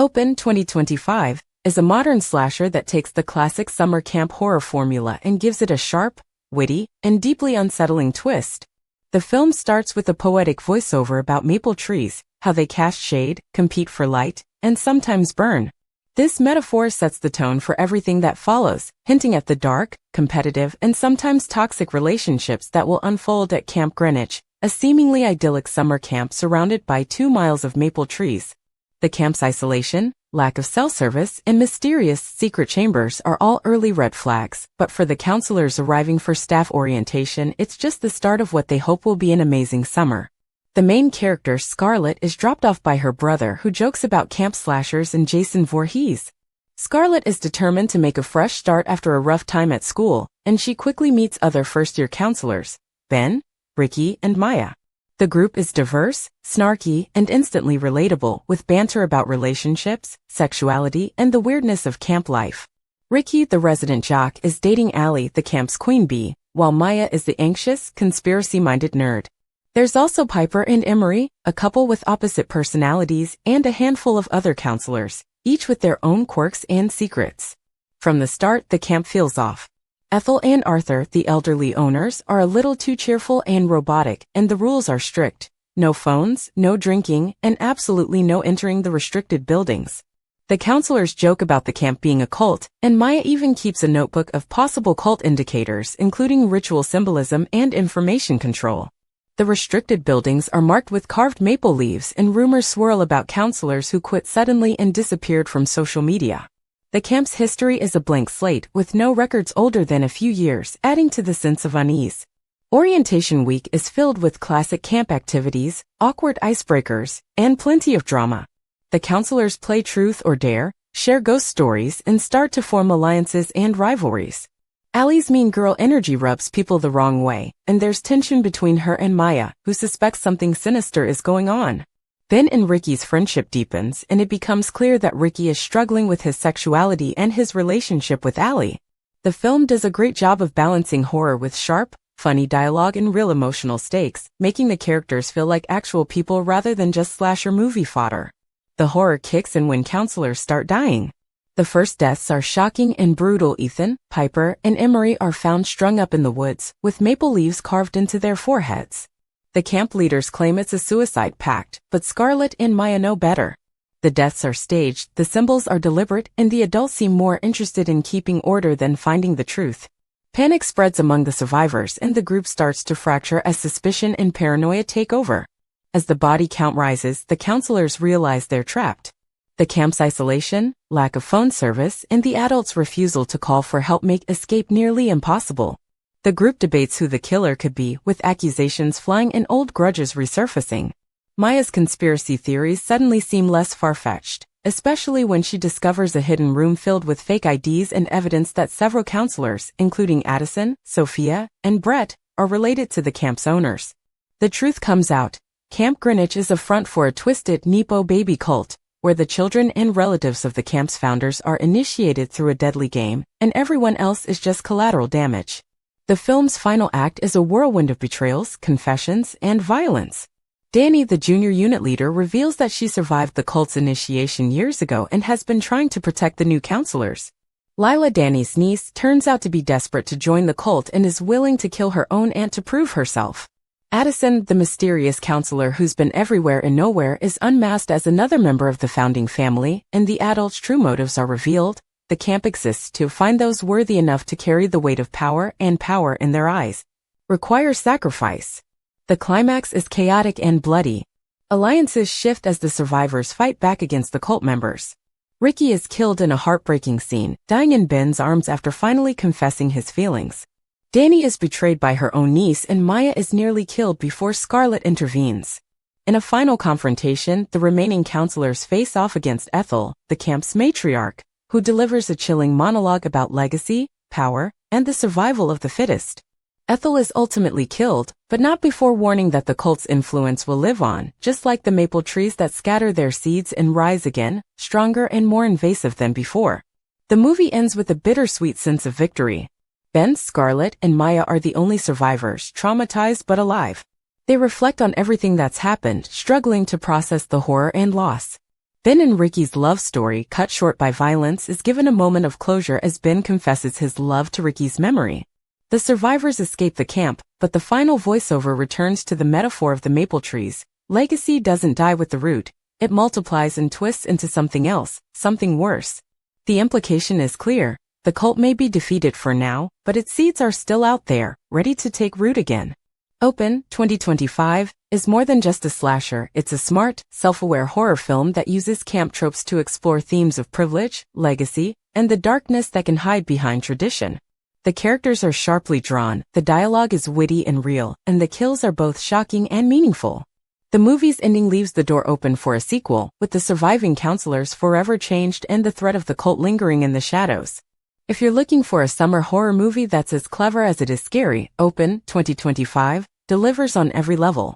Open 2025 is a modern slasher that takes the classic summer camp horror formula and gives it a sharp, witty, and deeply unsettling twist. The film starts with a poetic voiceover about maple trees, how they cast shade, compete for light, and sometimes burn. This metaphor sets the tone for everything that follows, hinting at the dark, competitive, and sometimes toxic relationships that will unfold at Camp Greenwich, a seemingly idyllic summer camp surrounded by 2 miles of maple trees. The camp's isolation, lack of cell service, and mysterious secret chambers are all early red flags, but for the counselors arriving for staff orientation, it's just the start of what they hope will be an amazing summer. The main character, Scarlett, is dropped off by her brother who jokes about camp slashers and Jason Voorhees. Scarlett is determined to make a fresh start after a rough time at school, and she quickly meets other first-year counselors, Ben, Ricky, and Maya. The group is diverse, snarky, and instantly relatable, with banter about relationships, sexuality, and the weirdness of camp life. Ricky, the resident jock, is dating Allie, the camp's queen bee, while Maya is the anxious, conspiracy-minded nerd. There's also Piper and Emery, a couple with opposite personalities, and a handful of other counselors, each with their own quirks and secrets. From the start, the camp feels off. Ethel and Arthur, the elderly owners, are a little too cheerful and robotic, and the rules are strict. No phones, no drinking, and absolutely no entering the restricted buildings. The counselors joke about the camp being a cult, and Maya even keeps a notebook of possible cult indicators, including ritual symbolism and information control. The restricted buildings are marked with carved maple leaves, and rumors swirl about counselors who quit suddenly and disappeared from social media. The camp's history is a blank slate, with no records older than a few years, adding to the sense of unease. Orientation week is filled with classic camp activities, awkward icebreakers, and plenty of drama. The counselors play truth or dare, share ghost stories, and start to form alliances and rivalries. Allie's mean girl energy rubs people the wrong way, and there's tension between her and Maya, who suspects something sinister is going on. Ben and Ricky's friendship deepens, and it becomes clear that Ricky is struggling with his sexuality and his relationship with Allie. The film does a great job of balancing horror with sharp, funny dialogue and real emotional stakes, making the characters feel like actual people rather than just slasher movie fodder. The horror kicks in when counselors start dying. The first deaths are shocking and brutal. Ethan, Piper, and Emery are found strung up in the woods, with maple leaves carved into their foreheads. The camp leaders claim it's a suicide pact, but Scarlett and Maya know better. The deaths are staged, the symbols are deliberate, and the adults seem more interested in keeping order than finding the truth. Panic spreads among the survivors, and the group starts to fracture as suspicion and paranoia take over. As the body count rises, the counselors realize they're trapped. The camp's isolation, lack of phone service, and the adults' refusal to call for help make escape nearly impossible. The group debates who the killer could be, with accusations flying and old grudges resurfacing. Maya's conspiracy theories suddenly seem less far-fetched, especially when she discovers a hidden room filled with fake IDs and evidence that several counselors, including Addison, Sophia, and Brett, are related to the camp's owners. The truth comes out. Camp Greenwich is a front for a twisted Nepo baby cult, where the children and relatives of the camp's founders are initiated through a deadly game, and everyone else is just collateral damage. The film's final act is a whirlwind of betrayals, confessions, and violence. Danny, the junior unit leader, reveals that she survived the cult's initiation years ago and has been trying to protect the new counselors. Lila, Danny's niece, turns out to be desperate to join the cult and is willing to kill her own aunt to prove herself. Addison, the mysterious counselor who's been everywhere and nowhere, is unmasked as another member of the founding family, and the adults' true motives are revealed. The camp exists to find those worthy enough to carry the weight of power, and power, in their eyes, requires sacrifice. The climax is chaotic and bloody. Alliances shift as the survivors fight back against the cult members. Ricky is killed in a heartbreaking scene, dying in Ben's arms after finally confessing his feelings. Danny is betrayed by her own niece, and Maya is nearly killed before Scarlett intervenes. In a final confrontation, the remaining counselors face off against Ethel, the camp's matriarch, who delivers a chilling monologue about legacy, power, and the survival of the fittest. Ethel is ultimately killed, but not before warning that the cult's influence will live on, just like the maple trees that scatter their seeds and rise again, stronger and more invasive than before. The movie ends with a bittersweet sense of victory. Ben, Scarlett, and Maya are the only survivors, traumatized but alive. They reflect on everything that's happened, struggling to process the horror and loss. Ben and Ricky's love story, cut short by violence, is given a moment of closure as Ben confesses his love to Ricky's memory. The survivors escape the camp, but the final voiceover returns to the metaphor of the maple trees. Legacy doesn't die with the root, it multiplies and twists into something else, something worse. The implication is clear. The cult may be defeated for now, but its seeds are still out there, ready to take root again. Open, 2025, is more than just a slasher. It's a smart, self-aware horror film that uses camp tropes to explore themes of privilege, legacy, and the darkness that can hide behind tradition. The characters are sharply drawn, the dialogue is witty and real, and the kills are both shocking and meaningful. The movie's ending leaves the door open for a sequel, with the surviving counselors forever changed and the threat of the cult lingering in the shadows. If you're looking for a summer horror movie that's as clever as it is scary, Open, 2025, delivers on every level.